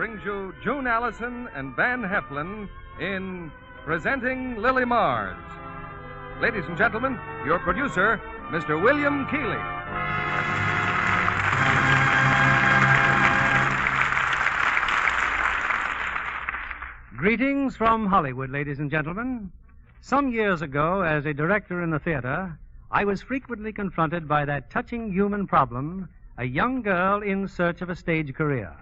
brings you June Allyson and Van Heflin in Presenting Lily Mars. Ladies and gentlemen, your producer, Mr. William Keeley. Greetings from Hollywood, ladies and gentlemen. Some years ago, as a director in the theater, I was frequently confronted by that touching human problem, a young girl in search of a stage career.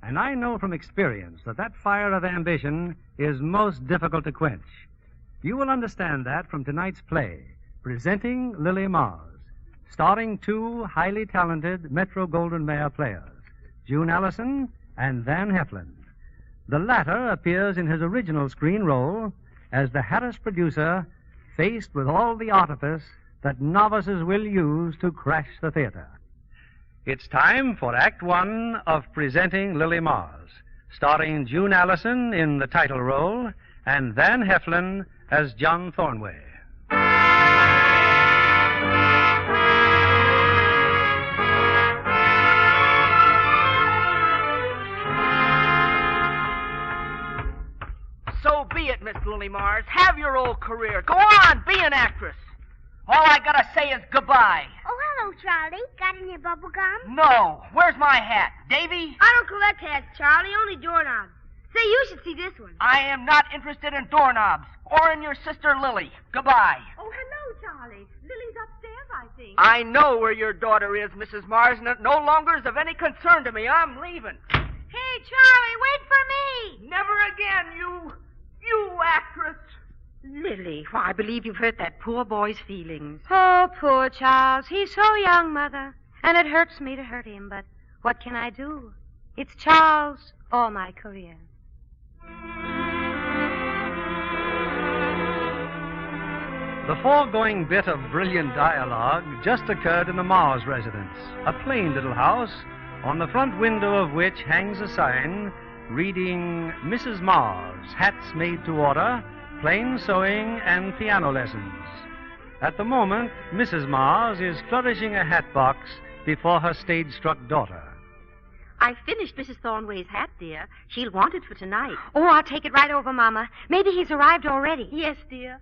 And I know from experience that fire of ambition is most difficult to quench. You will understand that from tonight's play, Presenting Lily Mars, starring two highly talented Metro-Goldwyn-Mayer players, June Allyson and Van Heflin. The latter appears in his original screen role as the Harris producer faced with all the artifice that novices will use to crash the theater. It's time for Act One of Presenting Lily Mars, starring June Allyson in the title role and Van Heflin as John Thornway. So be it, Miss Lily Mars. Have your old career. Go on, be an actress. All I gotta say is goodbye. Oh, hello, Charlie. Got any bubble gum? No. Where's my hat? Davy? I don't collect hats, Charlie. Only doorknobs. Say, you should see this one. I am not interested in doorknobs or in your sister Lily. Goodbye. Oh, hello, Charlie. Lily's upstairs, I think. I know where your daughter is, Mrs. Mars, and it no longer is of any concern to me. I'm leaving. Hey, Charlie, wait for me. Never again, you actress. Lily, why, I believe you've hurt that poor boy's feelings. Oh, poor Charles. He's so young, Mother. And it hurts me to hurt him, but what can I do? It's Charles or my career. The foregoing bit of brilliant dialogue just occurred in the Mars residence, a plain little house on the front window of which hangs a sign reading Mrs. Mars, hats made to order, plain sewing and piano lessons. At the moment, Mrs. Mars is flourishing a hat box before her stage-struck daughter. I finished Mrs. Thornway's hat, dear. She'll want it for tonight. Oh, I'll take it right over, Mama. Maybe he's arrived already. Yes, dear.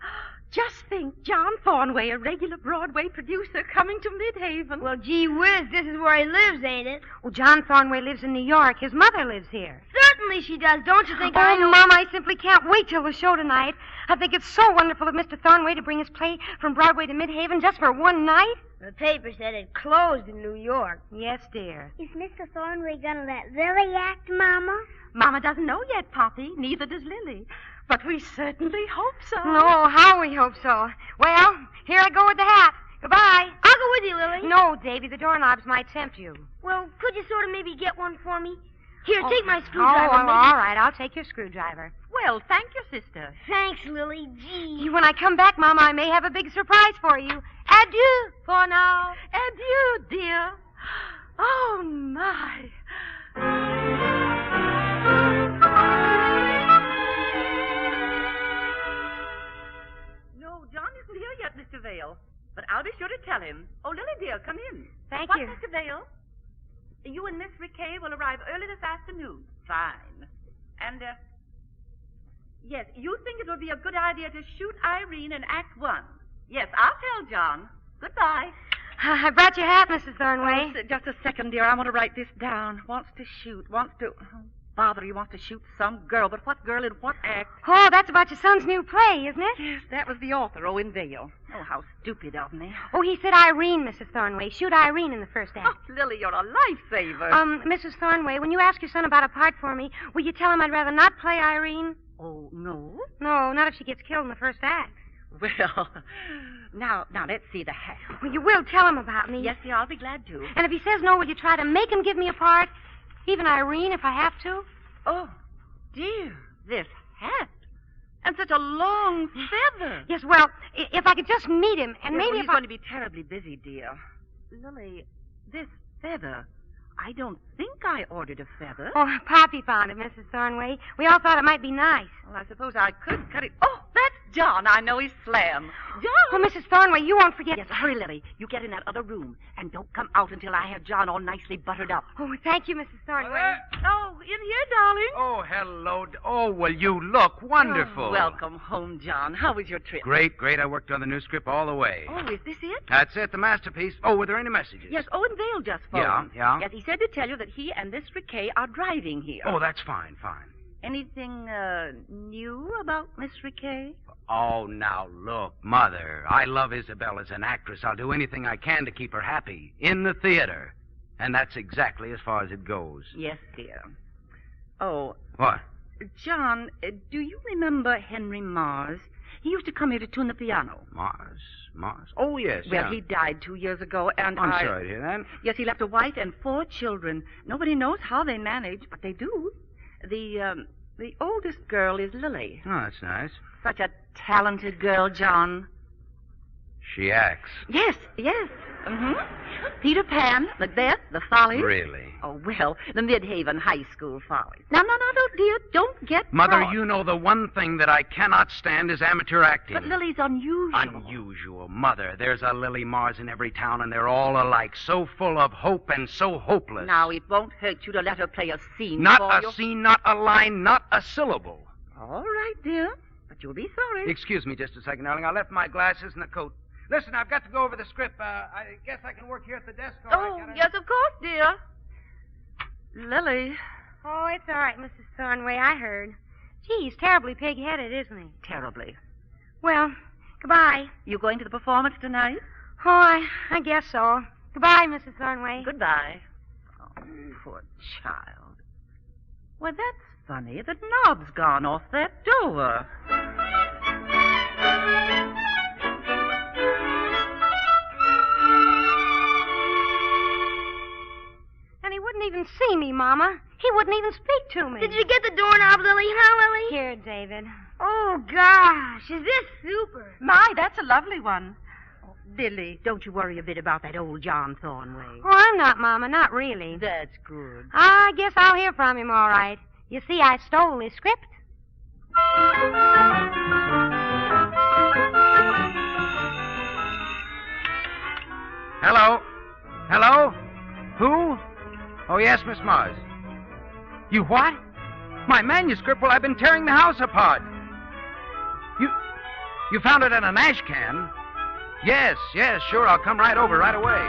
Just think, John Thornway, a regular Broadway producer, coming to Midhaven. Well, gee whiz, this is where he lives, ain't it? Well, John Thornway lives in New York. His mother lives here. Certainly she does. Don't you think I know? Oh, Mama, I simply can't wait till the show tonight. I think it's so wonderful of Mr. Thornway to bring his play from Broadway to Midhaven just for one night. The paper said it closed in New York. Yes, dear. Is Mr. Thornway going to let Lily act, Mama? Mama doesn't know yet, Poppy. Neither does Lily. But we certainly hope so. Oh, how we hope so. Well, here I go with the hat. Goodbye. I'll go with you, Lily. No, Davy, the doorknobs might tempt you. Well, could you sort of maybe get one for me? Here, take my screwdriver. Oh, all right. I'll take your screwdriver. Well, thank you, sister. Thanks, Lily. Gee. When I come back, Mama, I may have a big surprise for you. Adieu for now. Adieu, dear. Oh, my. No, John isn't here yet, Mr. Vale. But I'll be sure to tell him. Oh, Lily, dear, come in. Thank you. Mr. Vale? You and Miss Riquet will arrive early this afternoon. Fine. And, yes, you think it would be a good idea to shoot Irene in Act One. Yes, I'll tell John. Goodbye. I brought your hat, Mrs. Thornway. Oh, just a second, dear. I want to write this down. Wants to shoot. Bother, he wants to shoot some girl. But what girl in what act? Oh, that's about your son's new play, isn't it? Yes, that was the author, Owen Vale. Oh, how stupid of me. Oh, he said Irene, Mrs. Thornway. Shoot Irene in the first act. Oh, Lily, you're a lifesaver. Mrs. Thornway, when you ask your son about a part for me, will you tell him I'd rather not play Irene? Oh, no? No, not if she gets killed in the first act. Well, now, let's see the hat. Well, you will tell him about me. Yes, dear, I'll be glad to. And if he says no, will you try to make him give me a part? Even Irene, if I have to? Oh, dear, this hat. And such a long feather. Yes, well, if I could just meet him, and yes, maybe well, if he's going to be terribly busy, dear. Lily, this feather, I don't think I ordered a feather. Oh, Poppy found it, Mrs. Thornway. We all thought it might be nice. Well, I suppose I could cut it. Oh, that's John. I know he's slam. John! Oh, Mrs. Thornway, you won't forget. Yes, hurry, Lily. You get in that other room, and don't come out until I have John all nicely buttered up. Oh, thank you, Mrs. Thornway. Oh, in here, darling. darling. Oh, hello. Oh, well, you look wonderful. Oh, welcome home, John. How was your trip? Great. I worked on the new script all the way. Oh, is this it? That's it, the masterpiece. Oh, were there any messages? Yes, Owen Vale just phoned. Yeah. Yes, he said to tell you that he and Miss Riquet are driving here. Oh, that's fine. Anything new about Miss Riquet? Oh, now, look, Mother, I love Isabel as an actress. I'll do anything I can to keep her happy in the theater. And that's exactly as far as it goes. Yes, dear. Oh. What? John, do you remember Henry Mars? He used to come here to tune the piano. Mars? Oh, yes. Well, he died 2 years ago, and I'm sorry to hear that. Yes, he left a wife and 4 children. Nobody knows how they manage, but they do. The oldest girl is Lily. Oh, that's nice. Such a talented girl, John. She acts. Yes. Mm-hmm. Peter Pan, Macbeth, the Follies. Really? Oh, well, the Midhaven High School Follies. No, dear, don't get Mother, cross. you know the one thing that I cannot stand is amateur acting. But Lily's unusual. Unusual, Mother. There's a Lily Mars in every town, and they're all alike, so full of hope and so hopeless. Now, it won't hurt you to let her play a scene Not for a you. scene, not a line, not a syllable. All right, dear, but you'll be sorry. Excuse me just a second, darling. I left my glasses and the coat. Listen, I've got to go over the script. I guess I can work here at the desk. Yes, of course, dear. Lily. Oh, it's all right, Mrs. Thornway. I heard. Gee, he's terribly pig-headed, isn't he? Terribly. Well, goodbye. You going to the performance tonight? Oh, I guess so. Goodbye, Mrs. Thornway. Goodbye. Oh, poor child. Well, that's funny. The knob's gone off that door. And he wouldn't even see me, Mama. He wouldn't even speak to me. Did you get the doorknob, Lily? Huh, Lily? Here, David. Oh, gosh. Is this super? My, that's a lovely one. Oh, Lily, don't you worry a bit about that old John Thornway. Oh, I'm not, Mama. Not really. That's good. I guess I'll hear from him all right. You see, I stole his script. Hello? Who? Oh, yes, Miss Mars. You what? My manuscript? Well, I've been tearing the house apart. You found it in an ash can? Yes, sure. I'll come right over right away.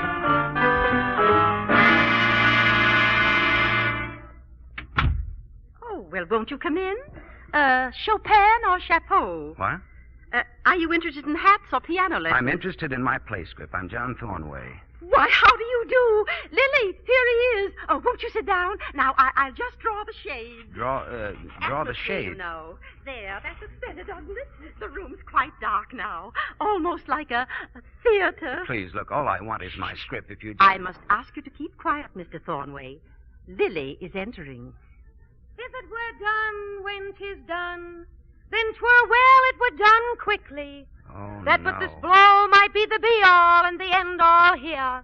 Oh, well, won't you come in? Chopin or Chapeau? What? Are you interested in hats or piano lessons? I'm interested in my play script. I'm John Thornway. Why, how do you do? Lily, here he is. Oh, won't you sit down? Now, I'll just draw the shade. Draw the Atmosphere, shade. You know. There, that's better, doesn't it? The room's quite dark now. Almost like a theater. Please, look, all I want is my script. If you just... I must ask you to keep quiet, Mr. Thornway. Lily is entering. If it were done when 'tis done, then 'twere well it were done quickly. Oh, That no. but this blow might be the be-all and the end-all here.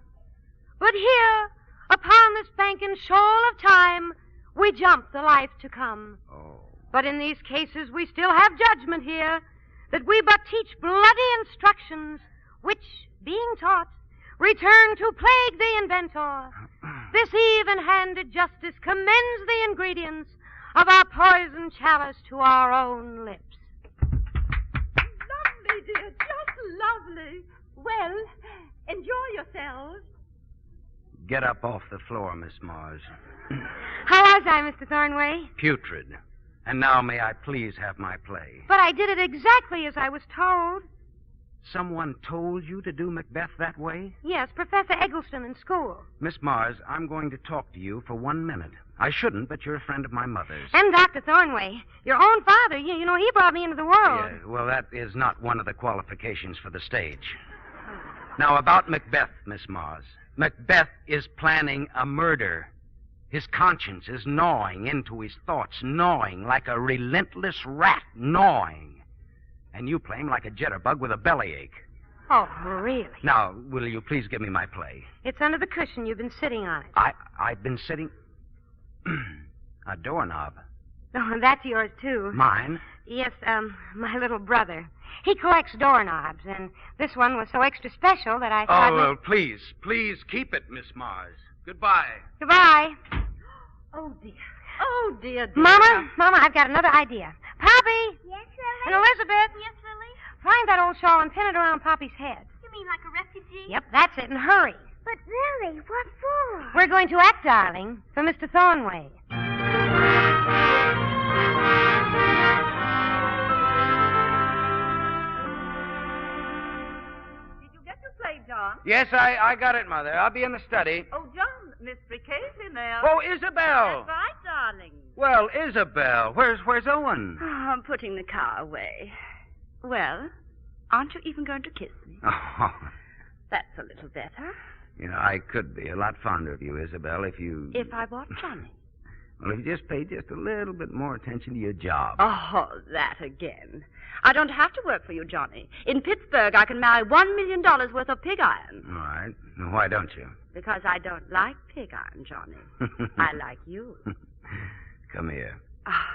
But here, upon this banking shoal of time, we jump the life to come. Oh. But in these cases we still have judgment here, that we but teach bloody instructions, which, being taught, return to plague the inventor. This even-handed justice commends the ingredients of our poison chalice to our own lips. Lovely, dear, just lovely. Well, enjoy yourselves. Get up off the floor, Miss Mars. How was I, Mr. Thornway? Putrid. And now may I please have my play? But I did it exactly as I was told. Someone told you to do Macbeth that way? Yes, Professor Eggleston in school. Miss Mars, I'm going to talk to you for 1 minute. I shouldn't, but you're a friend of my mother's. And Dr. Thornway. Your own father. You know, he brought me into the world. Yeah, well, that is not one of the qualifications for the stage. Now, about Macbeth, Miss Mars. Macbeth is planning a murder. His conscience is gnawing into his thoughts, gnawing like a relentless rat, gnawing. And you play him like a jitterbug with a bellyache. Oh, really? Now, will you please give me my play? It's under the cushion. You've been sitting on it. I've been sitting... A doorknob. Oh, and that's yours, too. Mine? Yes, my little brother. He collects doorknobs, and this one was so extra special that I thought... Oh, well, please keep it, Miss Mars. Goodbye. Goodbye. Oh, dear. Oh, dear. Mama, I've got another idea. Poppy! Yes, Lily? And Elizabeth! Yes, Lily? Find that old shawl and pin it around Poppy's head. You mean like a refugee? Yep, that's it, and hurry. But, Lily, what for? We're going to act, darling, for Mr. Thornway. Did you get your plate, John? Yes, I got it, Mother. I'll be in the study. Oh, John, Miss Casey now. Oh, Isabel. That's right, darling. Well, Isabel, where's Owen? Oh, I'm putting the car away. Well, aren't you even going to kiss me? Oh, That's a little better. you know, I could be a lot fonder of you, Isabel, if you... If I want Johnny. Well, if you just paid just a little bit more attention to your job. Oh, that again. I don't have to work for you, Johnny. In Pittsburgh, I can marry $1 million worth of pig iron. All right. Now, why don't you? Because I don't like pig iron, Johnny. I like you. Come here. Ah,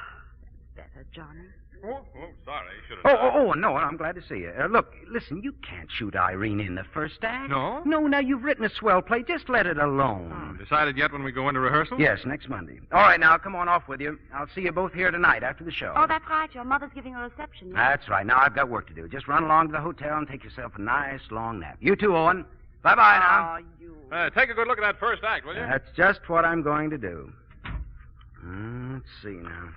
that's better, Johnny. Oh, sorry. Should have... Oh, no, I'm glad to see you. Look, listen, you can't shoot Irene in the first act. No? No, now, you've written a swell play. Just let it alone. Decided yet when we go into rehearsal? Yes, next Monday. All right, now, come on off with you. I'll see you both here tonight after the show. Oh, that's right. Your mother's giving a reception. Yes? That's right. Now, I've got work to do. Just run along to the hotel and take yourself a nice long nap. You too, Owen. Bye-bye now. Oh, you... Take a good look at that first act, will you? That's just what I'm going to do. Let's see now.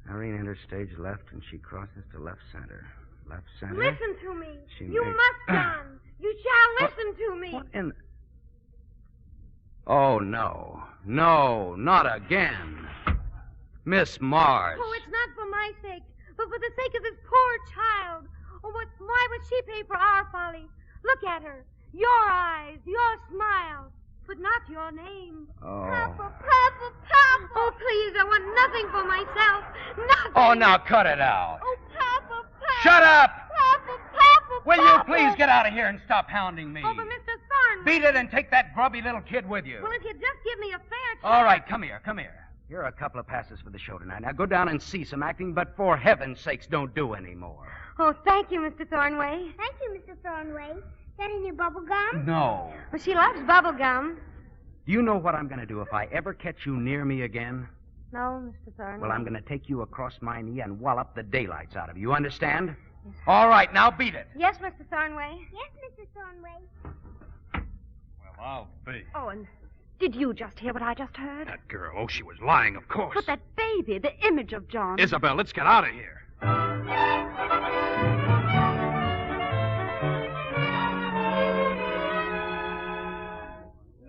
Irene enters stage left, and she crosses to left center. Left center. Listen to me. She You makes- must, John. You shall listen to me. What in... Oh, no. No, not again. Miss Mars. Oh, it's not for my sake, but for the sake of this poor child. Oh, why would she pay for our folly? Look at her. Your eyes, your smile, but not your name. Oh. Papa, Papa, Papa. Oh, please, I want nothing for myself. Nothing. Oh, now cut it out. Oh, Papa, Papa. Shut up! Papa, Papa, Will you Papa. please get out of here and stop hounding me? Oh, but Mr. Thornway. Beat it and take that grubby little kid with you. Well, if you just give me a fair chance. All right, come here. Here are a couple of passes for the show tonight. Now go down and see some acting, but for heaven's sakes, don't do any more. Oh, thank you, Mr. Thornway. Thank you, Mr. Thornway. Is that in your bubble gum? No. Well, she loves bubble gum. Do you know what I'm going to do if I ever catch you near me again? No, Mr. Thornway. Well, I'm going to take you across my knee and wallop the daylights out of you. Understand? Yes. All right, now beat it. Yes, Mr. Thornway. Yes, Mr. Thornway. Well, I'll be. Oh, and did you just hear what I just heard? That girl, oh, she was lying, of course. But that baby, the image of John. Isabel, let's get out of here.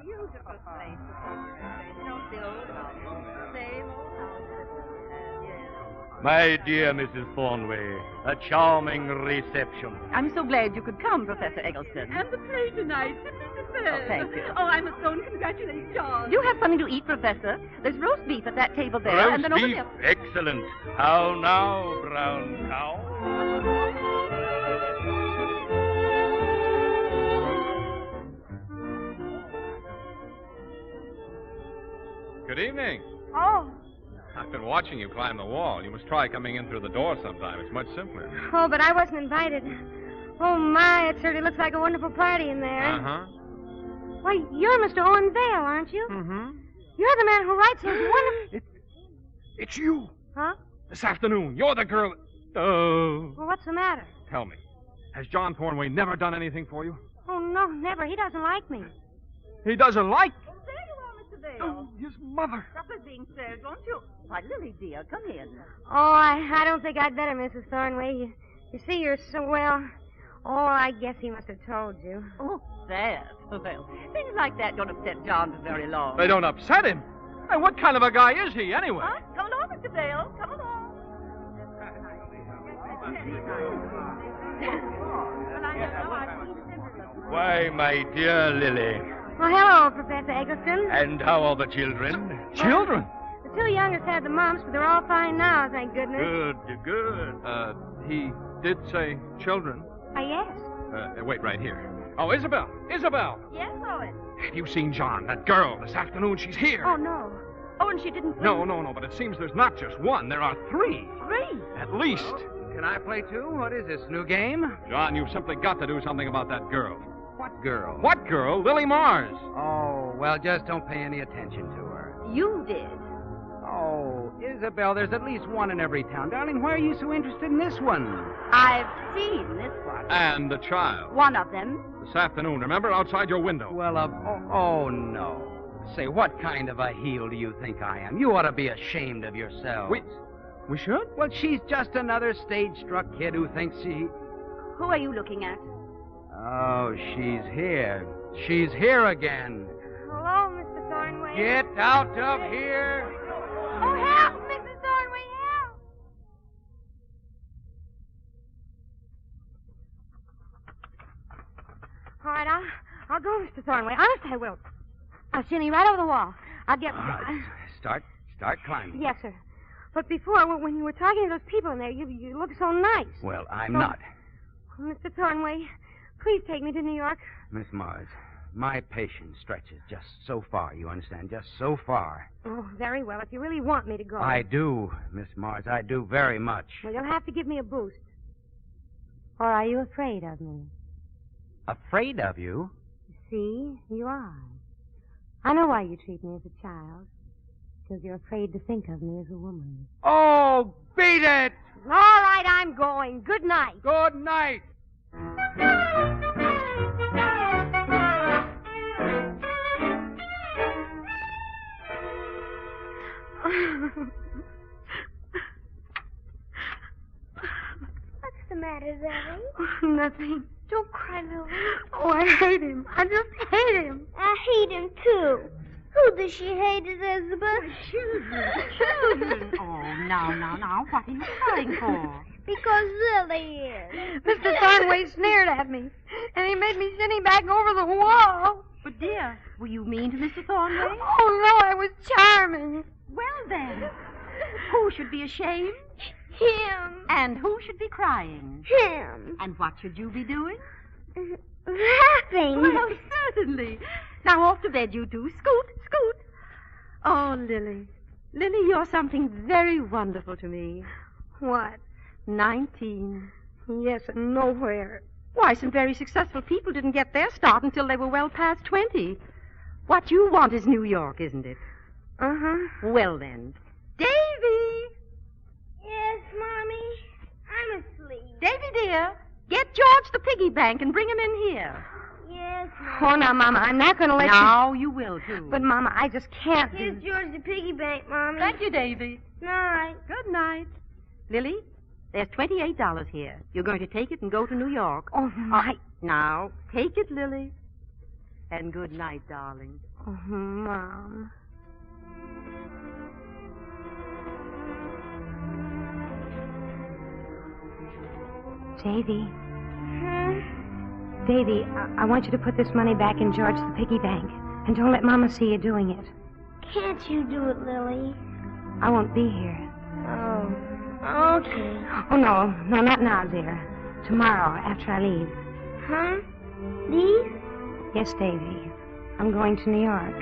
Beautiful place. Don't the old house. Same old house. Yes. My dear Mrs. Thornway, a charming reception. I'm so glad you could come, Professor Eggleston. And the play tonight. Oh, thank you. Oh, I must go and congratulate John. You have something to eat, Professor. There's roast beef at that table there, Roast and then beef, over there. excellent. How now, brown cow? Good evening. Oh. I've been watching you climb the wall. You must try coming in through the door sometime. It's much simpler. Oh, but I wasn't invited. Oh, my, it certainly looks like a wonderful party in there. Uh-huh. Why, you're Mr. Owen Vale, aren't you? Mm-hmm. You're the man who writes those wonderful... It's you. Huh? This afternoon. You're the girl... Oh. Well, what's the matter? Tell me, has John Thornway never done anything for you? Oh, no, never. He doesn't like me. He doesn't like... There you are, Mr. Vale. Oh, his mother. Supper's being served, won't you? Why, Lily, dear, come in. Oh, I don't think I'd better, Mrs. Thornway. You see, you're so well... Oh, I guess he must have told you. Oh, that. Well, things like that don't upset John for very long. They don't upset him. Hey, what kind of a guy is he, anyway? Huh? Come along, Mr. Vale. Come along. Why, my dear Lily. Well, hello, Professor Eggleston. And how are the children? Children? The two youngest had the mumps, but they're all fine now, thank goodness. Good. He did say children. Yes. Wait right here. Oh, Isabel! Isabel! Yes, Owen. Have you seen John? That girl, this afternoon, she's here. Oh, no. Oh, and she didn't... No, but it seems there's not just one. There are three. Three? At least. Can I play too? What is this, new game? John, you've simply got to do something about that girl. What girl? What girl? Lily Mars. Oh, well, just don't pay any attention to her. You did. Oh, Isabel, there's at least one in every town. Darling, why are you so interested in this one? I've seen this one. And the child. One of them. This afternoon, remember? Outside your window. Well, no. Say, what kind of a heel do you think I am? You ought to be ashamed of yourself. We should? Well, she's just another stage-struck kid who thinks she... Who are you looking at? Oh, she's here. She's here again. Hello, Mr. Thornway. Get out of here! Oh, help, Mrs. Thornway, help! All right, I'll go, Mr. Thornway. Honest, I will. I'll shin you right over the wall. I'll get... Start climbing. Yes, sir. But before, when you were talking to those people in there, you looked so nice. Well, I'm not. Mr. Thornway, please take me to New York. Miss Mars, my patience stretches just so far, you understand? Just so far. Oh, very well. If you really want me to go. I do, Miss Mars. I do very much. Well, you'll have to give me a boost. Or are you afraid of me? Afraid of you? See, you are. I know why you treat me as a child. Because you're afraid to think of me as a woman. Oh, beat it! All right, I'm going. Good night. Good night. What's the matter, Lily? Nothing. Don't cry, Lily. Oh, I hate him. I just hate him. I hate him, too. Who does she hate, Elizabeth? Children. Oh, now. What are you crying for? Because Lily is. Mr. Thornway sneered at me, and he made me send him back over the wall. But, dear, were you mean to Mr. Thornway? Oh, no, I was charming. Well, then, who should be ashamed? Him. And who should be crying? Him. And what should you be doing? Laughing. Well, certainly. Now, off to bed, you two. Scoot. Oh, Lily. Lily, you're something very wonderful to me. What? 19. Yes, and nowhere. Why, some very successful people didn't get their start until they were well past 20. What you want is New York, isn't it? Uh-huh. Well, then. Davy! Yes, Mommy? I'm asleep. Davy, dear, get George the piggy bank and bring him in here. Yes, Mommy. Oh, now, Mama, I'm not going to let you... Now you will, too. But, Mama, I just can't Here's George the piggy bank, Mommy. Thank you, Davy. Night. Good night. Lily, there's $28 here. You're going to take it and go to New York. Oh, my... Now, take it, Lily. And good night, darling. Oh, Mom. Davy. Davy, I want you to put this money back in George the piggy bank. And don't let Mama see you doing it. Can't you do it, Lily? I won't be here. Oh, okay. Oh, no, not now, dear. Tomorrow, after I leave. Huh? Leave? Yes, Davy. I'm going to New York.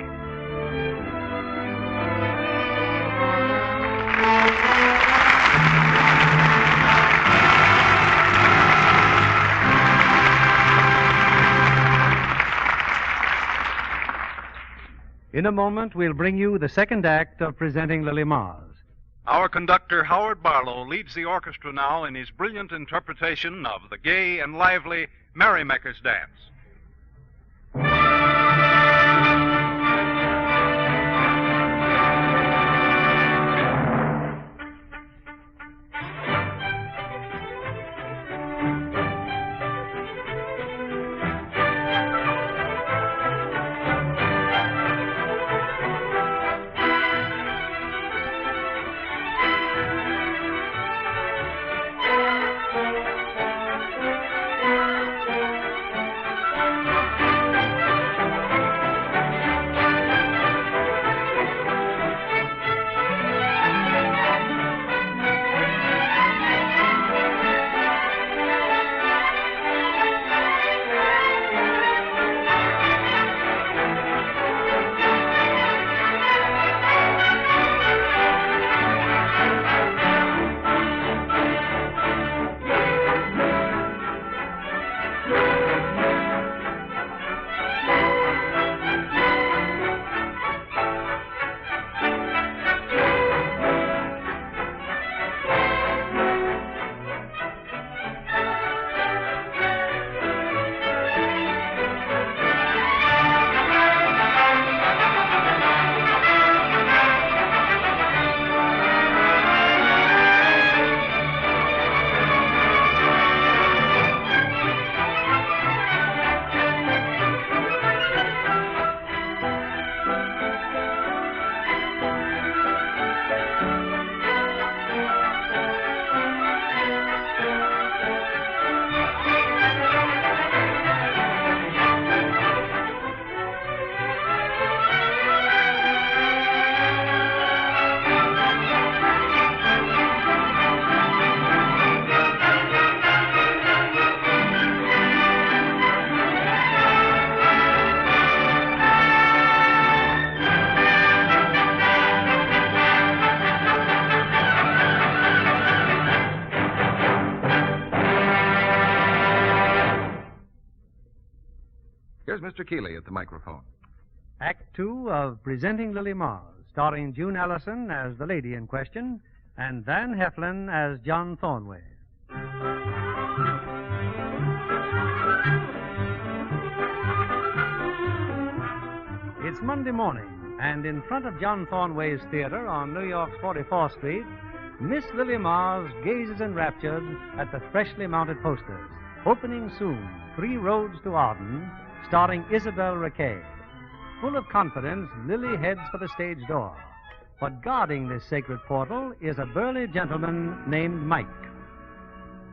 In a moment, we'll bring you the second act of presenting Lily Mars. Our conductor, Howard Barlow, leads the orchestra now in his brilliant interpretation of the gay and lively Merrymaker's Dance. Mr. Keeley at the microphone. Act 2 of Presenting Lily Mars, starring June Allyson as the lady in question and Van Heflin as John Thornway. It's Monday morning, and in front of John Thornway's theater on New York's 44th Street, Miss Lily Mars gazes enraptured at the freshly mounted posters. Opening soon, 3 Roads to Arden, starring Isabel Riquet. Full of confidence, Lily heads for the stage door. But guarding this sacred portal is a burly gentleman named Mike.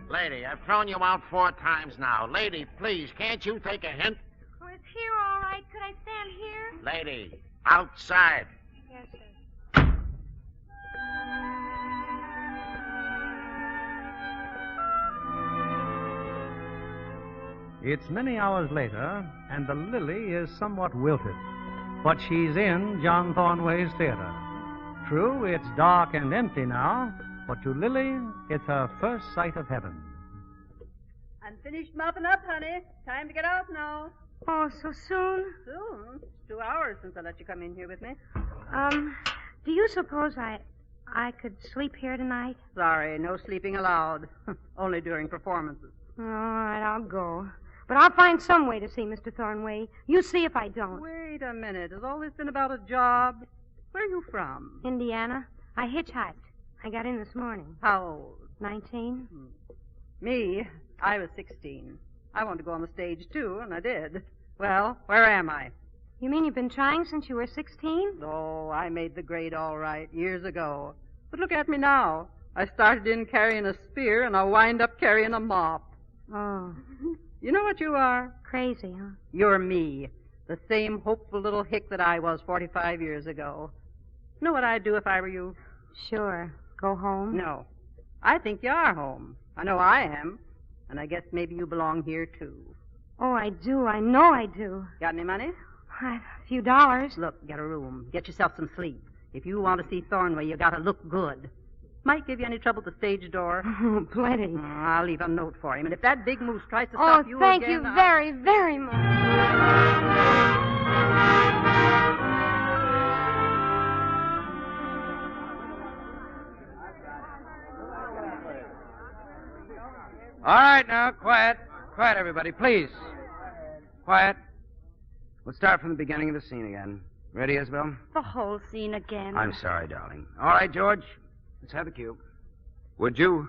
Lady, I've thrown you out 4 times now. Lady, please, can't you take a hint? Oh, it's here, all right. Could I stand here? Lady, outside. Yes, sir. It's many hours later, and the Lily is somewhat wilted. But she's in John Thornway's theater. True, it's dark and empty now, but to Lily, it's her first sight of heaven. I'm finished mopping up, honey. Time to get out now. Oh, so soon? Soon? It's 2 hours since I let you come in here with me. Do you suppose I could sleep here tonight? Sorry, no sleeping allowed. Only during performances. All right, I'll go. But I'll find some way to see Mr. Thornway. You see if I don't. Wait a minute. Has all this been about a job? Where are you from? Indiana. I hitchhiked. I got in this morning. How old? 19. Me? I was 16. I wanted to go on the stage, too, and I did. Well, where am I? You mean you've been trying since you were 16? Oh, I made the grade all right years ago. But look at me now. I started in carrying a spear, and I'll wind up carrying a mop. Oh. You know what you are? Crazy, huh? You're me. The same hopeful little hick that I was 45 years ago. Know what I'd do if I were you? Sure. Go home? No. I think you are home. I know I am. And I guess maybe you belong here, too. Oh, I do. I know I do. Got any money? A few dollars. Look, get a room. Get yourself some sleep. If you want to see Thornway, you gotta look good. Might give you any trouble at the stage door? Oh, plenty. I'll leave a note for him. And if that big moose tries to stop you thank again... you very, very much. All right, now, quiet. Quiet, everybody, please. Quiet. We'll start from the beginning of the scene again. Ready, Isabel? The whole scene again. I'm sorry, darling. All right, George. Let's have the cue. Would you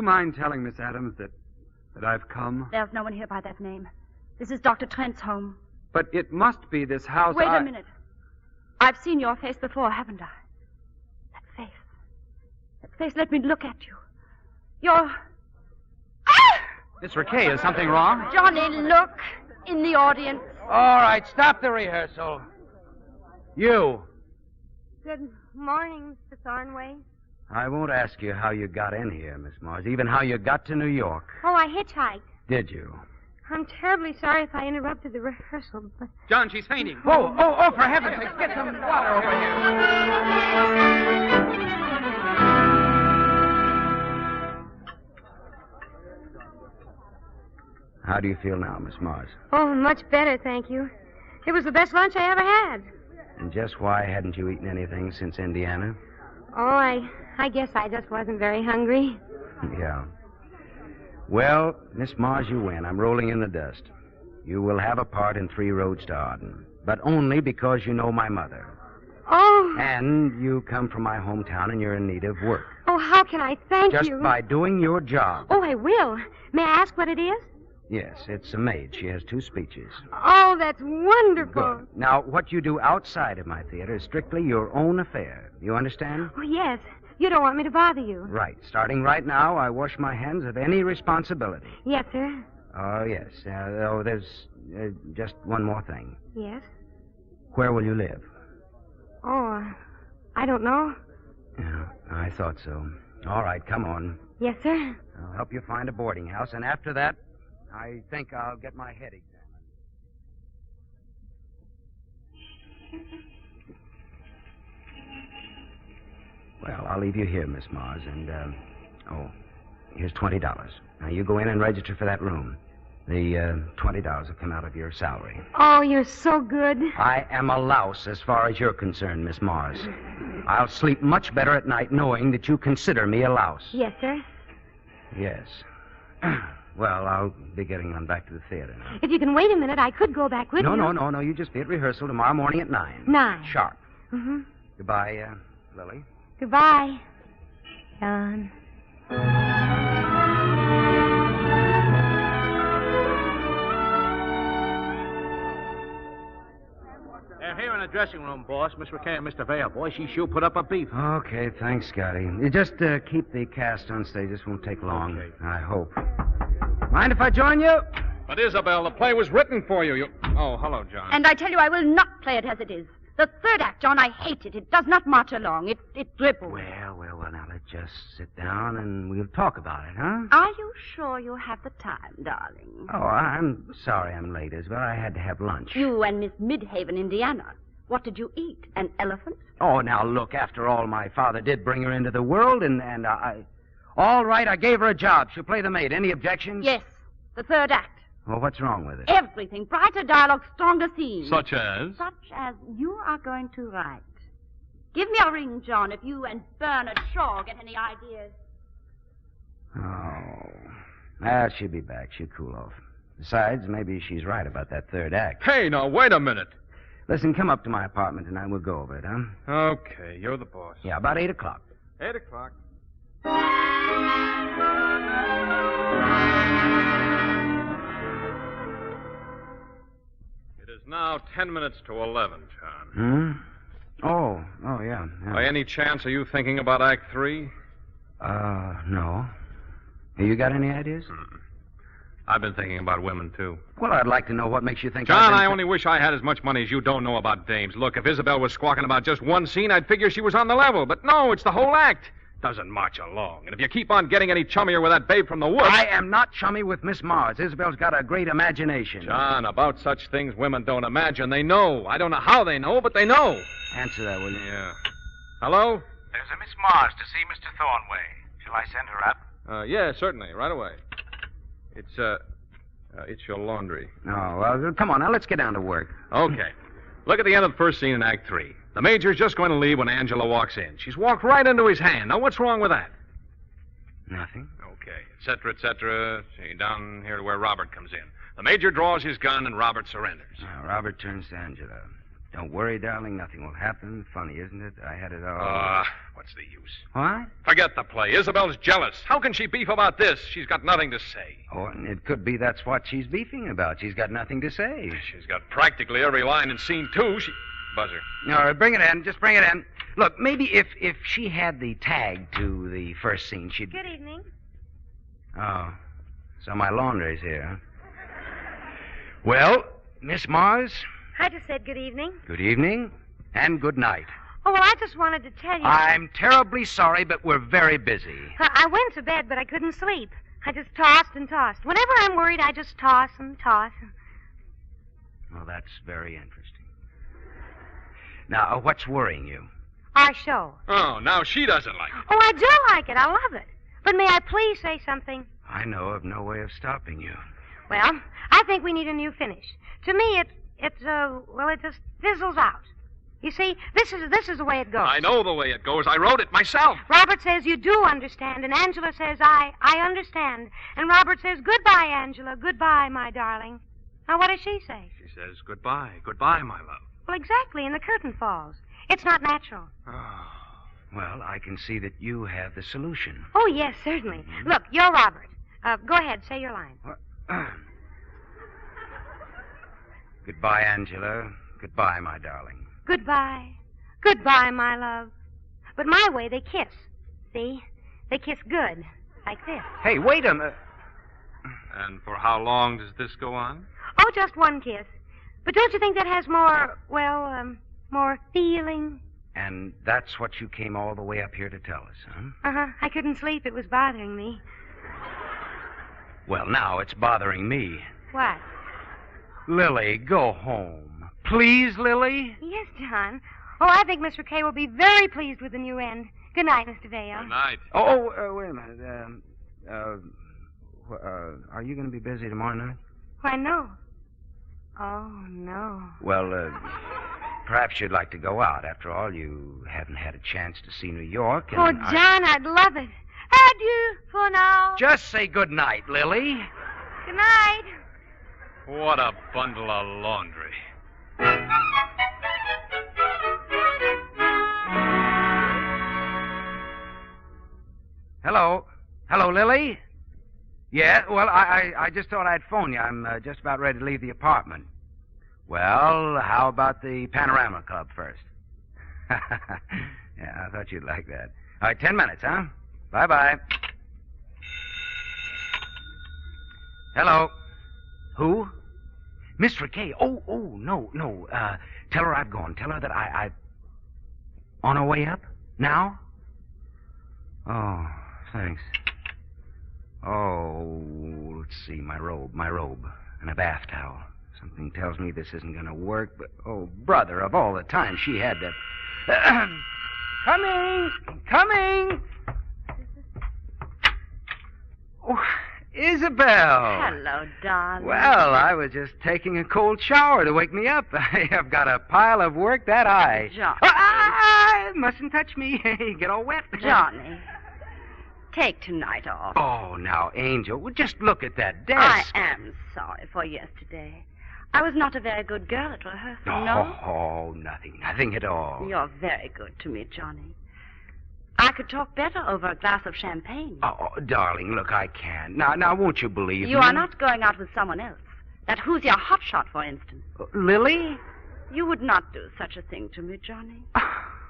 mind telling Miss Adams that I've come? There's no one here by that name. This is Dr. Trent's home. But it must be this house. Wait a minute. I've seen your face before, haven't I? That face. That face, let me look at you. You're... Miss Riquet, is something wrong? Johnny, look. In the audience. All right, stop the rehearsal. You. Good morning, Mr. Thornway. I won't ask you how you got in here, Miss Mars, even how you got to New York. Oh, I hitchhiked. Did you? I'm terribly sorry if I interrupted the rehearsal, but... John, she's fainting. Oh, for heaven's sake, get some water over here. How do you feel now, Miss Mars? Oh, much better, thank you. It was the best lunch I ever had. And just why hadn't you eaten anything since Indiana? Oh, I guess I just wasn't very hungry. Yeah. Well, Miss Mars, you win. I'm rolling in the dust. You will have a part in 3 Roads to Arden, but only because you know my mother. Oh. And you come from my hometown and you're in need of work. Oh, how can I thank you? Just by doing your job. Oh, I will. May I ask what it is? Yes, it's a maid. She has 2 speeches. Oh, that's wonderful. Good. Now, what you do outside of my theater is strictly your own affair. You understand? Oh, yes. You don't want me to bother you. Right. Starting right now, I wash my hands of any responsibility. Yes, sir. Oh, yes. There's just one more thing. Yes? Where will you live? Oh, I don't know. Yeah, I thought so. All right, come on. Yes, sir. I'll help you find a boarding house, and after that, I think I'll get my head examined. Well, I'll leave you here, Miss Mars, and, here's $20. Now, you go in and register for that room. The $20 will come out of your salary. Oh, you're so good. I am a louse as far as you're concerned, Miss Mars. I'll sleep much better at night knowing that you consider me a louse. Yes, sir. Yes. Well, I'll be getting on back to the theater now. If you can wait a minute, I could go back with you. No. You just be at rehearsal tomorrow morning at 9. 9. Sharp. Mm-hmm. Goodbye, Lily. Goodbye, John. They're here in the dressing room, boss. Miss McKay and Mr. Vale. Boy, she sure put up a beef. Okay, thanks, Scotty. You just keep the cast on stage. This won't take long, Okay. I hope. Mind if I join you? But, Isabel, the play was written for you. Oh, hello, John. And I tell you, I will not play it as it is. The third act, John, I hate it. It does not march along. It dribbles. Well, now let's just sit down and we'll talk about it, huh? Are you sure you have the time, darling? Oh, I'm sorry I'm late, Isabel. I had to have lunch. You and Miss Midhaven, Indiana. What did you eat? An elephant? Oh, now look, after all, my father did bring her into the world, and I... All right, I gave her a job. She'll play the maid. Any objections? Yes, the third act. Well, what's wrong with it? Everything. Brighter dialogue, stronger scenes. Such as? Such as you are going to write. Give me a ring, John, if you and Bernard Shaw get any ideas. Oh. She'll be back. She'll cool off. Besides, maybe she's right about that third act. Hey, now, wait a minute. Listen, come up to my apartment tonight. We'll go over it, huh? Okay, you're the boss. Yeah, about 8 o'clock. 8 o'clock. It is now 10 minutes to 11, John. Oh, yeah. By any chance, are you thinking about Act 3? No. You got any ideas? I've been thinking about women, too. Well, I'd like to know what makes you think... John, I only wish I had as much money as you don't know about dames. Look, if Isabel was squawking about just one scene, I'd figure she was on the level. But no, it's the whole act. Doesn't march along. And if you keep on getting any chummier with that babe from the woods... I am not chummy with Miss Mars. Isabel's got a great imagination. John, about such things women don't imagine. They know. I don't know how they know, but they know. Answer that, will you? Yeah. Hello? There's a Miss Mars to see Mr. Thornway. Shall I send her up? Yeah, certainly. Right away. It's your laundry. Oh, well, come on. Now, let's get down to work. Okay. Look at the end of the first scene in Act 3. The Major's just going to leave when Angela walks in. She's walked right into his hand. Now, what's wrong with that? Nothing. Okay, et cetera, see, down here to where Robert comes in. The Major draws his gun and Robert surrenders. Now, Robert turns to Angela. Don't worry, darling. Nothing will happen. Funny, isn't it? I had it all... What's the use? What? Forget the play. Isabel's jealous. How can she beef about this? She's got nothing to say. Oh, and it could be that's what she's beefing about. She's got nothing to say. She's got practically every line in scene 2. Buzzer. All right, bring it in. Just bring it in. Look, maybe if she had the tag to the first scene, she'd... Good evening. Oh, so my laundry's here, huh? Well, Miss Mars... I just said good evening. Good evening, and good night. Oh, well, I just wanted to tell you... I'm terribly sorry, but we're very busy. I went to bed, but I couldn't sleep. I just tossed and tossed. Whenever I'm worried, I just toss and toss. Well, that's very interesting. Now, what's worrying you? Our show. Oh, now she doesn't like it. Oh, I do like it. I love it. But may I please say something? I know of no way of stopping you. Well, I think we need a new finish. To me, it just fizzles out. You see, this is the way it goes. I know the way it goes. I wrote it myself. Robert says you do understand, and Angela says I understand. And Robert says, goodbye, Angela. Goodbye, my darling. Now, what does she say? She says, goodbye. Goodbye, my love. Well, exactly, and the curtain falls. It's not natural. Oh. Well, I can see that you have the solution. Oh, yes, certainly. Mm-hmm. Look, you're Robert. Go ahead, say your line. Goodbye, Angela. Goodbye, my darling. Goodbye. Goodbye, my love. But my way, they kiss. See? They kiss good. Like this. Hey, wait a minute. And for how long does this go on? Oh, just one kiss. But don't you think that has more, more feeling? And that's what you came all the way up here to tell us, huh? Uh-huh. I couldn't sleep. It was bothering me. Well, now it's bothering me. What? Lily, go home. Please, Lily? Yes, John. Oh, I think Mr. Kay will be very pleased with the new end. Good night, Mr. Vale. Good night. Wait a minute. Are you going to be busy tomorrow night? Why, no. Oh, no. Well, perhaps you'd like to go out. After all, you haven't had a chance to see New York. And John, I'd love it. Adieu for now. Just say good night, Lily. Good night. What a bundle of laundry. Hello. Hello, Lily? Yeah, well, I just thought I'd phone you. I'm just about ready to leave the apartment. Well, how about the Panorama Club first? Yeah, I thought you'd like that. All right, 10 minutes, huh? Bye-bye. Hello. Who? Miss Rickey. Oh, no. Tell her I've gone. Tell her that I... On her way up? Now? Oh, thanks. Oh, let's see, my robe, and a bath towel. Something tells me this isn't going to work, but, oh, brother, of all the time she had that... Coming! Oh, Isabel! Hello, darling. Well, I was just taking a cold shower to wake me up. I've got a pile of work that I... Johnny. Mustn't touch me. Get all wet. Johnny, take tonight off. Oh, now, Angel, well, just look at that desk. I am sorry for yesterday. I was not a very good girl at rehearsal, no? Oh, nothing at all. You're very good to me, Johnny. I could talk better over a glass of champagne. Oh, darling, look, I can. Now, won't you believe me? You are not going out with someone else. That who's your hotshot, for instance. Lily? You would not do such a thing to me, Johnny.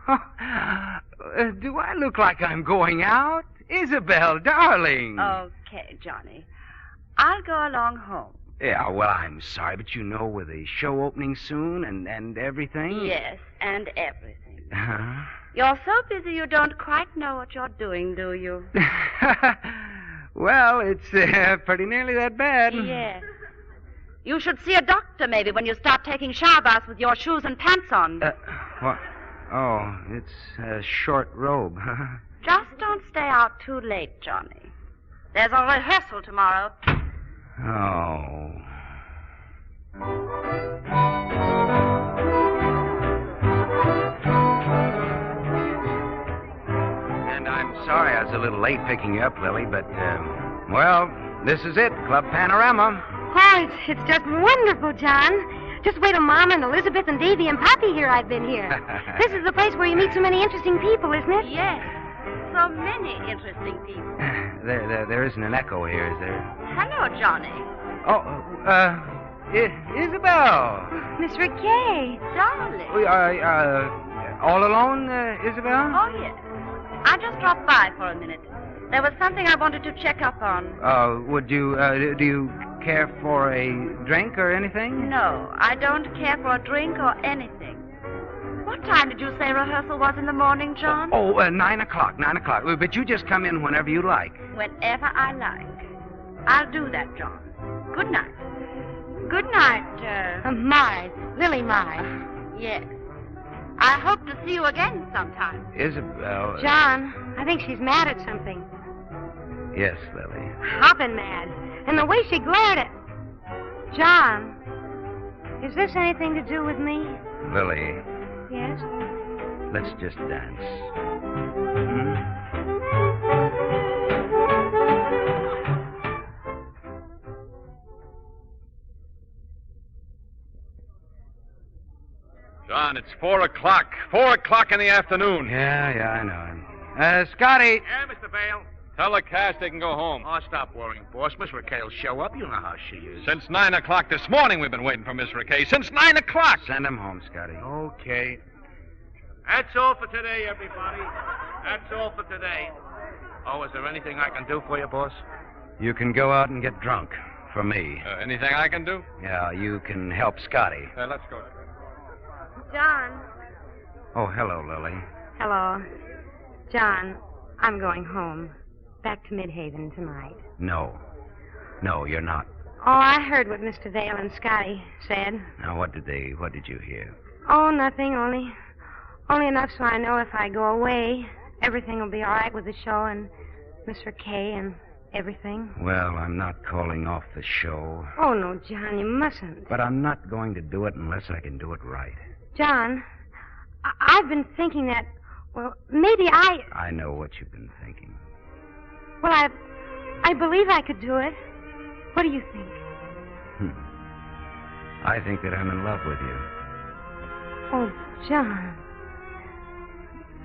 Do I look like I'm going out? Isabel, darling. Okay, Johnny. I'll go along home. Yeah, well, I'm sorry, but with the show opening soon and everything... Yes, and everything. Huh? You're so busy you don't quite know what you're doing, do you? Well, it's pretty nearly that bad. Yes. You should see a doctor, maybe, when you start taking shower baths with your shoes and pants on. What? Oh, it's a short robe. Just don't stay out too late, Johnny. There's a rehearsal tomorrow. Oh. And I'm sorry I was a little late picking you up, Lily, but, well, this is it, Club Panorama. Oh, it's just wonderful, John. Just wait till Mama and Elizabeth and Davy and Poppy hear I've been here. This is the place where you meet so many interesting people, isn't it? Yes. So many interesting people. There isn't an echo here, is there? Hello, Johnny. Oh, Isabel. Miss Rickey. Darling. All alone, Isabel? Oh, yes. I just dropped by for a minute. There was something I wanted to check up on. Would you, do you care for a drink or anything? No, I don't care for a drink or anything. What time did you say rehearsal was in the morning, John? 9 o'clock, 9 o'clock. But you just come in whenever you like. Whenever I like. I'll do that, John. Good night. Good night, Mars. Lily Mars. Yes. I hope to see you again sometime. Isabel. John, I think she's mad at something. Yes, Lily. Hopping mad. And the way she glared at... John, is this anything to do with me? Lily. Yes? Let's just dance. John, it's 4 o'clock. 4 o'clock in the afternoon. Yeah, I know. Scotty. Yeah, Mr. Vale. Tell the cast they can go home. Oh, stop worrying, boss. Miss Rickey will show up. You know how she is. Since 9 o'clock this morning, we've been waiting for Miss Rickey. Since 9 o'clock. Send him home, Scotty. Okay. That's all for today, everybody. That's all for today. Oh, is there anything I can do for you, boss? You can go out and get drunk. For me. Anything I can do? Yeah, you can help Scotty. Let's go. John. Oh, hello, Lily. Hello. John, I'm going home. Back to Midhaven tonight. No, you're not. Oh, I heard what Mr. Vale and Scotty said. Now, what did you hear? Oh, nothing, only enough so I know if I go away, everything will be all right with the show and Miss Rickey and Everything. Well, I'm not calling off the show, Oh, no, John, you mustn't. but I'm not going to do it unless I can do it right. John, I've been thinking that, well, maybe I know what you've been thinking. well, I believe I could do it. What do you think? I think that I'm in love with you. Oh, John.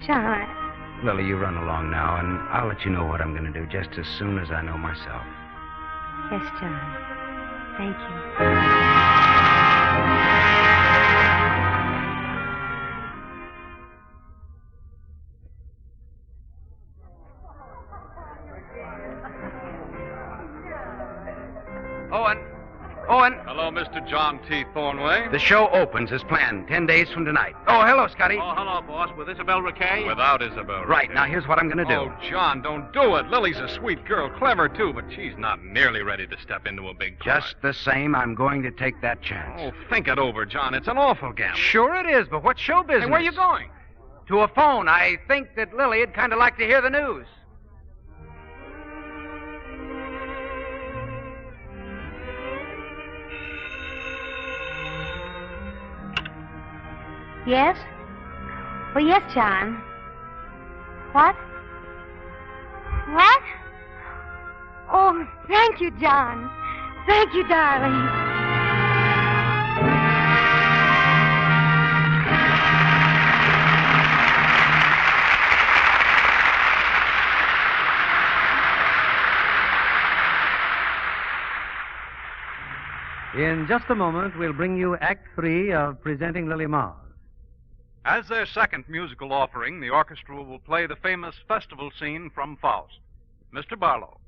John, Lily, you run along now, and I'll let you know what I'm going to do just as soon as I know myself. Yes, John. Thank you. Owen! Hello, Mr. John T. Thornway. The show opens as planned 10 days from tonight. Oh, hello, Scotty. Oh, hello, boss. With Isabel Riquet? Without Isabel. Right, now here's what I'm going to do. Oh, John, don't do it. Lily's a sweet girl, clever, too, but she's not nearly ready to step into a big part. Just the same, I'm going to take that chance. Oh, think it over, John. It's an awful gamble. Sure it is, but what's show business? Hey, where are you going? To a phone. I think that Lily'd kind of like to hear the news. Yes? Oh, yes, John. What? What? Oh, thank you, John. Thank you, darling. In just a moment, we'll bring you Act 3 of Presenting Lily Mars. As their second musical offering, the orchestra will play the famous festival scene from Faust. Mr. Barlow.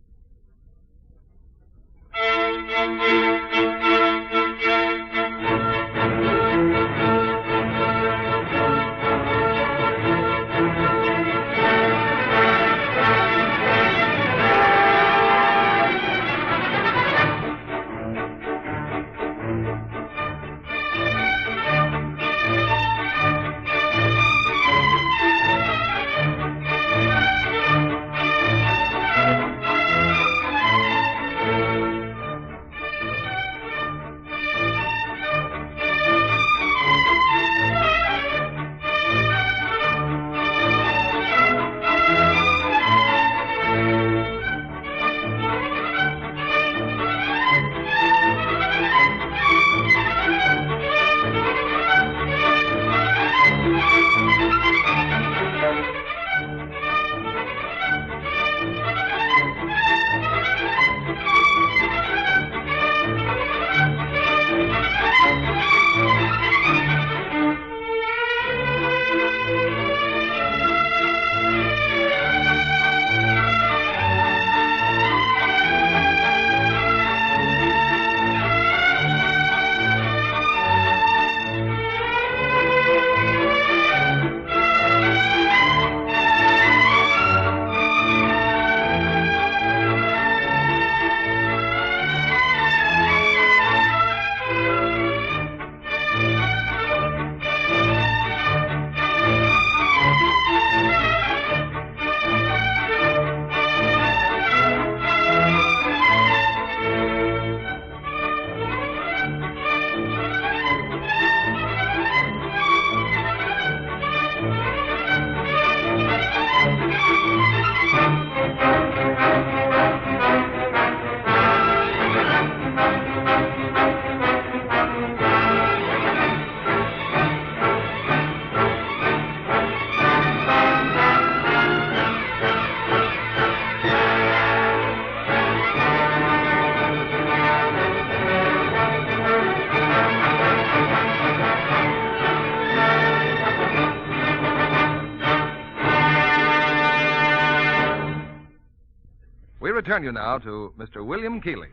We return you now to Mr. William Keeley.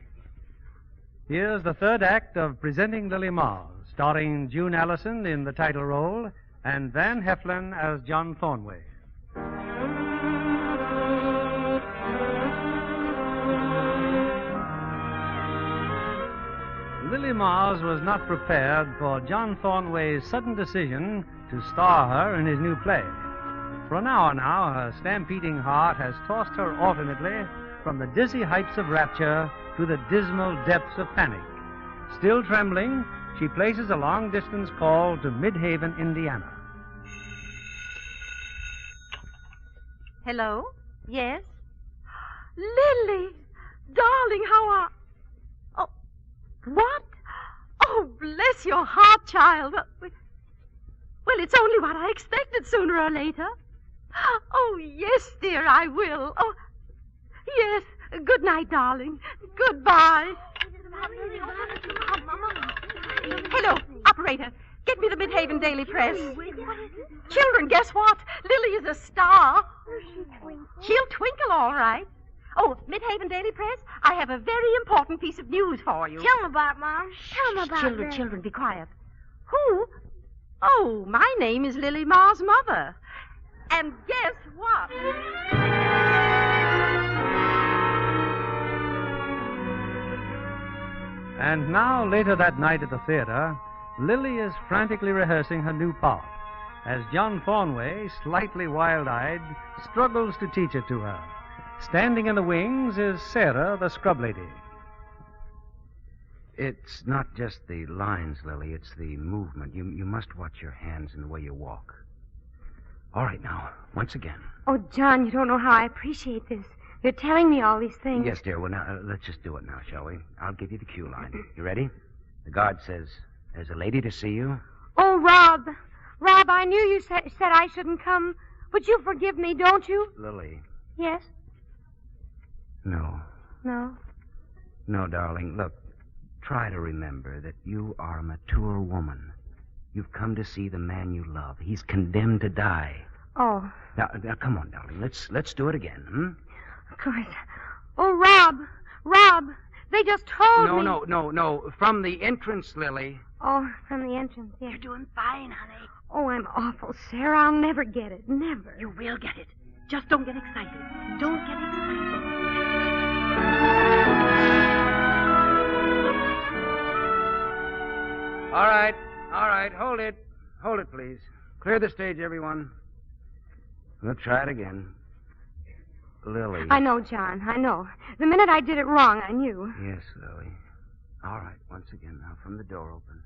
Here's the third act of Presenting Lily Mars, starring June Allyson in the title role and Van Heflin as John Thornway. Lily Mars was not prepared for John Thornway's sudden decision to star her in his new play. For an hour now, her stampeding heart has tossed her alternately from the dizzy heights of rapture to the dismal depths of panic. Still trembling, she places a long-distance call to Midhaven, Indiana. Hello? Yes? Lily! Darling, how are... Oh, what? Oh, bless your heart, child. Well, it's only what I expected sooner or later. Oh, yes, dear, I will. Oh, yes. Good night, darling. Goodbye. Hello, operator. Get me the Midhaven Daily Press. Children, guess what? Lily is a star. She'll twinkle, all right. Oh, Midhaven Daily Press, I have a very important piece of news for you. Tell them about it, Mom. Tell them about Children, Lily. children, be quiet. Who? Oh, my name is Lily Ma's mother. And guess what? And now, later that night at the theater, Lily is frantically rehearsing her new part as John Thornway, slightly wild-eyed, struggles to teach it to her. Standing in the wings is Sarah, the scrub lady. It's not just the lines, Lily. It's the movement. You must watch your hands and the way you walk. All right, now, once again. Oh, John, you don't know how I appreciate this. You're telling me all these things. Yes, dear. Well, now, let's just do it now, shall we? I'll give you the cue line. You ready? The guard says, "There's a lady to see you." Oh, Rob. Rob, I knew you said I shouldn't come, but you forgive me, don't you? Lily. Yes? No. No? No, darling. Look, try to remember that you are a mature woman. You've come to see the man you love. He's condemned to die. Oh. Now come on, darling. Let's do it again, hmm? Of course. Oh, Rob, they just told me... No. From the entrance, Lily. Oh, from the entrance, yes. You're doing fine, honey. Oh, I'm awful, Sarah. I'll never get it. Never. You will get it. Just don't get excited. Don't get excited. All right. Hold it. Hold it, please. Clear the stage, everyone. We'll try it again. Lily. I know, John. I know. The minute I did it wrong, I knew. Yes, Lily. All right. Once again now, from the door open.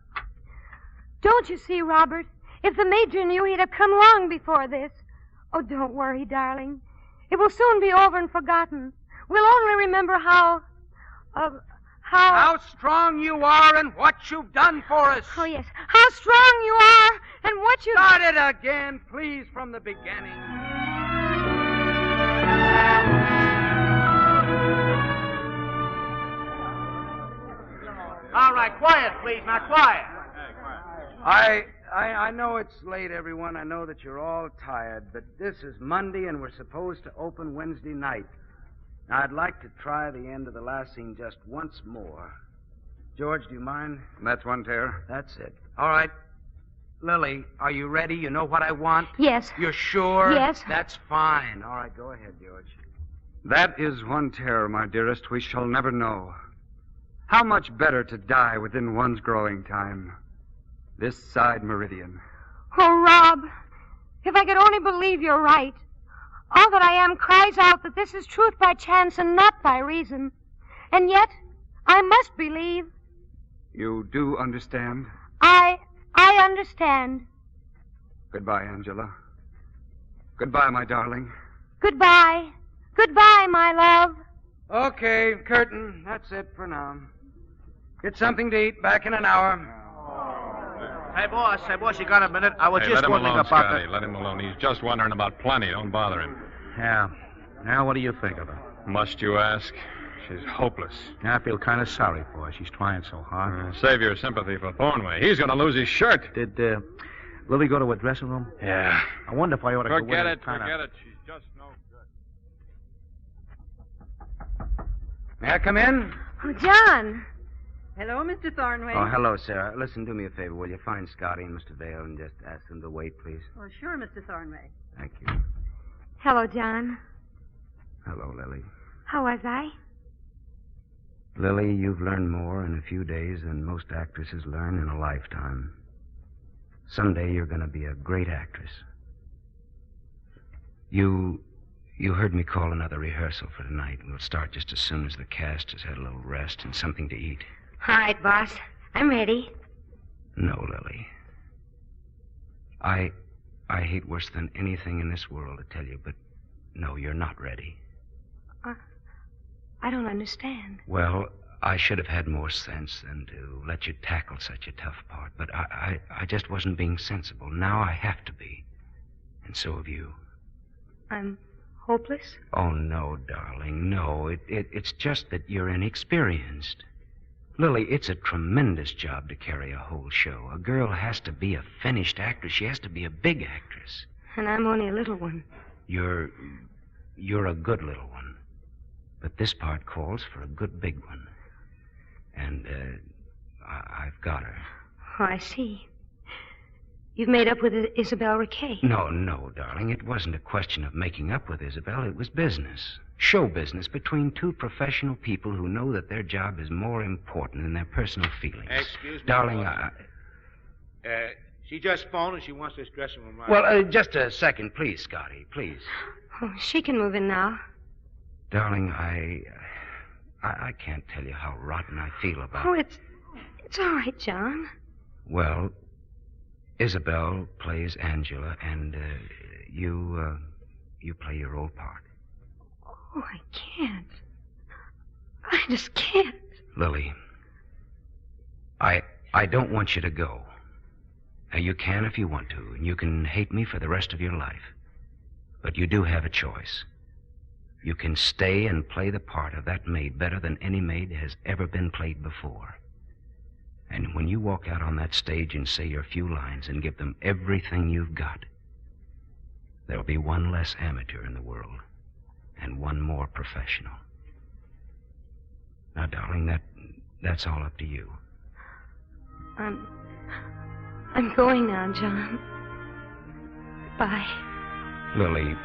Don't you see, Robert? If the Major knew, he'd have come long before this. Oh, don't worry, darling. It will soon be over and forgotten. We'll only remember how strong you are and what you've done for us. Oh, yes. How strong you are and what you... Start it again, please, from the beginning. All right, quiet, please. Now, quiet. I know it's late, everyone. I know that you're all tired, but this is Monday, and we're supposed to open Wednesday night. Now, I'd like to try the end of the last scene just once more. George, do you mind? That's one tear. That's it. All right. Lily, are you ready? You know what I want? Yes. You're sure? Yes. That's fine. All right, go ahead, George. That is one terror, my dearest, we shall never know. How much better to die within one's growing time. This side meridian. Oh, Rob, if I could only believe you're right. All that I am cries out that this is truth by chance and not by reason. And yet, I must believe. You do understand? I understand. Goodbye, Angela. Goodbye, my darling. Goodbye. Goodbye, my love. Okay, curtain. That's it for now. Get something to eat. Back in an hour. Hey, boss, you got a minute? I was Hey, just let him wondering alone, about Scotty. Let him alone. He's just wondering about plenty. Don't bother him. Yeah. Now, what do you think of her? Must you ask? She's hopeless. Yeah, I feel kind of sorry for her. She's trying so hard. Save your sympathy for Thornway. He's going to lose his shirt. Did Lily go to her dressing room? Yeah. I wonder if I ought to go in Forget and it. kinda... Forget it. She's just no good. May I come in? Oh, John. Hello, Mr. Thornway. Oh, hello, Sarah. Listen, do me a favor, will you? Find Scotty and Mr. Vale and just ask them to wait, please. Oh, sure, Mr. Thornway. Thank you. Hello, John. Hello, Lily. How was I? Lily, you've learned more in a few days than most actresses learn in a lifetime. Someday you're going to be a great actress. You You heard me call another rehearsal for tonight. We'll start just as soon as the cast has had a little rest and something to eat. All right, boss. I'm ready. No, Lily. I hate worse than anything in this world to tell you, but no, you're not ready. I don't understand. Well, I should have had more sense than to let you tackle such a tough part, but I just wasn't being sensible. Now I have to be. And so have you. I'm hopeless? Oh, no, darling, no. It's just that you're inexperienced. Lily, it's a tremendous job to carry a whole show. A girl has to be a finished actress. She has to be a big actress. And I'm only a little one. You're a good little one. But this part calls for a good big one. And, I've got her. Oh, I see. You've made up with Isabel Riquet. No, darling. It wasn't a question of making up with Isabel. It was business. Show business between two professional people who know that their job is more important than their personal feelings. Excuse me. Darling, She just phoned and she wants this dressing room right. Well, just a second, please, Scotty, please. Oh, she can move in now. Darling, I can't tell you how rotten I feel about Oh, it's all right, John. Well, Isabel plays Angela, and you play your old part. Oh, I can't. I just can't. Lily, I don't want you to go. Now, you can if you want to, and you can hate me for the rest of your life. But you do have a choice. You can stay and play the part of that maid better than any maid has ever been played before. And when you walk out on that stage and say your few lines and give them everything you've got, there'll be one less amateur in the world and one more professional. Now, darling, that's all up to you. I'm going now, John. Goodbye. Lily.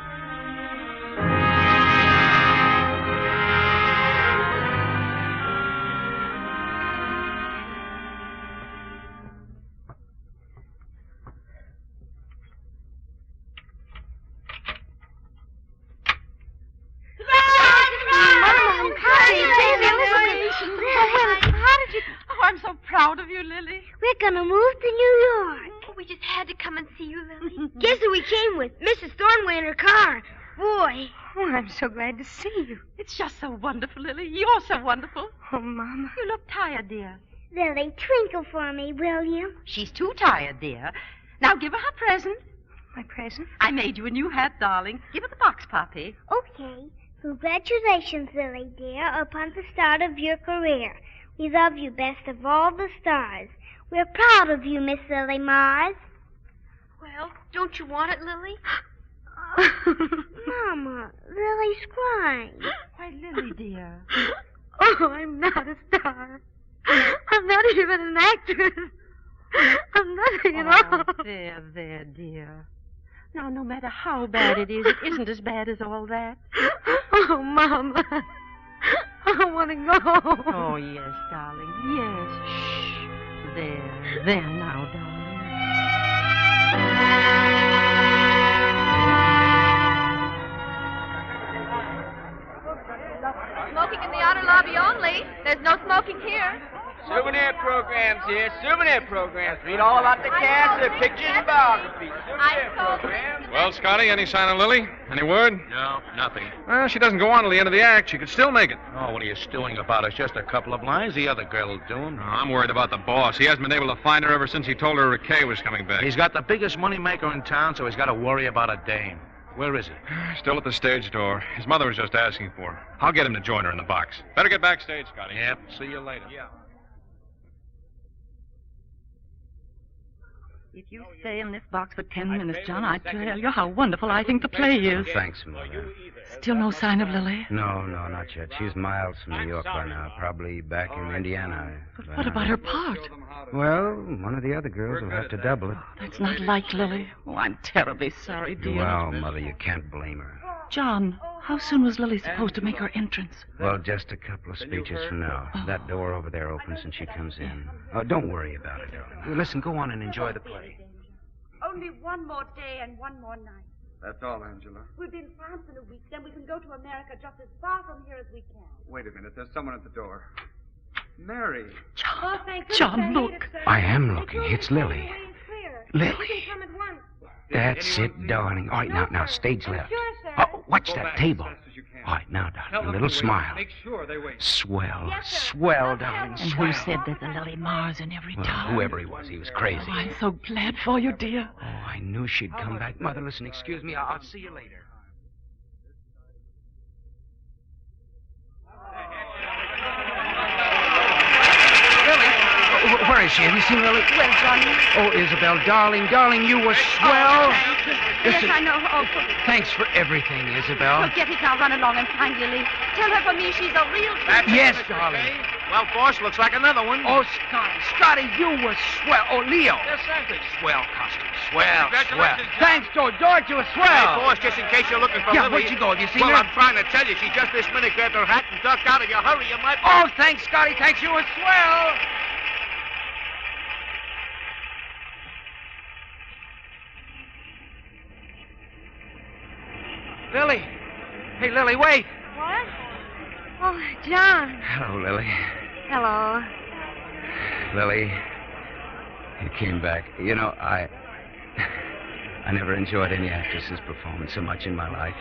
I'm so proud of you, Lily. We're going to move to New York. Oh, we just had to come and see you, Lily. Guess who we came with? Mrs. Thornway in her car. Boy. Oh, I'm so glad to see you. It's just so wonderful, Lily. You're so wonderful. Oh, Mama. You look tired, dear. Lily, twinkle for me, will you? She's too tired, dear. Now give her her present. My present? I made you a new hat, darling. Give her the box, Poppy. Okay. Congratulations, Lily, dear, upon the start of your career. We love you best of all the stars. We're proud of you, Miss Lily Mars. Well, don't you want it, Lily? Mama, Lily's crying. Why, Lily, dear. Oh, I'm not a star. I'm not even an actress. I'm nothing at all. There, dear. Now, no matter how bad it isn't as bad as all that. Oh, Mama. I want to go home. Oh, yes, darling. Yes. Shh. There now, darling. Smoking in the outer lobby only. There's no smoking here. Souvenir programs here. Souvenir programs. Read all about the cast, their pictures, and biographies. Souvenir programs. Well, Scotty, any sign of Lily? Any word? No, nothing. Well, she doesn't go on till the end of the act. She could still make it. Oh, what are you stewing about? It's just a couple of lines. The other girl will do them. Oh, I'm worried about the boss. He hasn't been able to find her ever since he told her Riquet was coming back. He's got the biggest moneymaker in town, so he's got to worry about a dame. Where is he? Still at the stage door. His mother was just asking for her. I'll get him to join her in the box. Better get backstage, Scotty. Yep. See you later. Yeah. If you stay in this box for 10 minutes, John, I tell you how wonderful I think the play is. Thanks, Mother. Still no sign of Lily? No, not yet. She's miles from New York by now. Probably back in Indiana. But what about her part? Well, one of the other girls will have to double it. That's not like Lily. Oh, I'm terribly sorry, dear. Well, Mother, you can't blame her. John, how soon was Lily supposed to make her entrance? Well, just a couple of speeches from now. That door over there opens and she comes in. Don't worry about it, darling. Listen, go on and enjoy the play. Only one more day and one more night. That's all, Angela. We'll be in France in a week. Then we can go to America just as far from here as we can. Wait a minute. There's someone at the door. Mary. Oh, thank goodness. John, look. I am looking. It's Lily. Lily. You can come at once. That's it, darling. All right, now, stage left. Sure, sir. Oh, watch that table. All right, now, darling, a little smile. Make sure they wait. Swell, Yes, sir. swell, darling, And swell. who said that the Lily Mars in every Well, town? whoever he was crazy. Oh, I'm so glad for you, dear. Oh, I knew she'd come back. Mother, listen, excuse me. I'll see you later. Lily? Where is she? Have you seen Lily? Well, Johnny. Oh, Isabel, darling, you were swell. Listen, Yes, I know. Oh, thanks for everything, Isabel. forget it now. Run along and find Lily. Tell her for me she's a real... Yes, darling. Well, boss, looks like another one. Oh, Scotty, you were swell. Oh, Leo. Yes, sir. Swell costume. Swell. Congratulations, John. Thanks, George, you were swell. Hey, boss, just in case you're looking for Yeah, Lily. where'd she go? Have you seen well, her? I'm trying to tell you. She just this minute grabbed her hat and ducked out of your hurry. You might... Oh, thanks, Scotty. Thanks, you were swell. Lily. Hey, Lily, wait. What? Oh, John. Hello, Lily. Hello. Lily, you came back. You know, I never enjoyed any actress's performance so much in my life.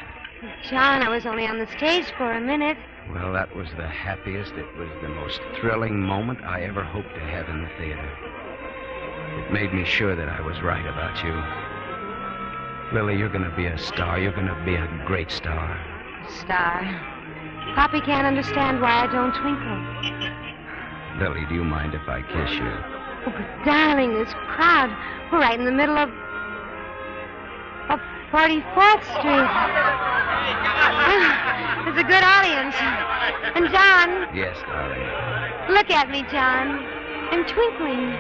John, I was only on the stage for a minute. Well, that was the happiest, it was the most thrilling moment I ever hoped to have in the theater. It made me sure that I was right about you. Lily, you're going to be a star. You're going to be a great star. Star. Poppy can't understand why I don't twinkle. Lily, do you mind if I kiss you? Oh, but darling, this crowd. We're right in the middle of 44th Street. It's a good audience. And John, Yes, darling. look at me, John. I'm twinkling.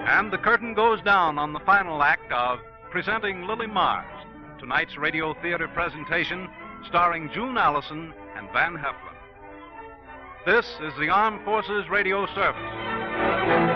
And the curtain goes down on the final act of Presenting Lily Mars, tonight's radio theater presentation starring June Allyson and Van Heflin. This is the Armed Forces Radio Service.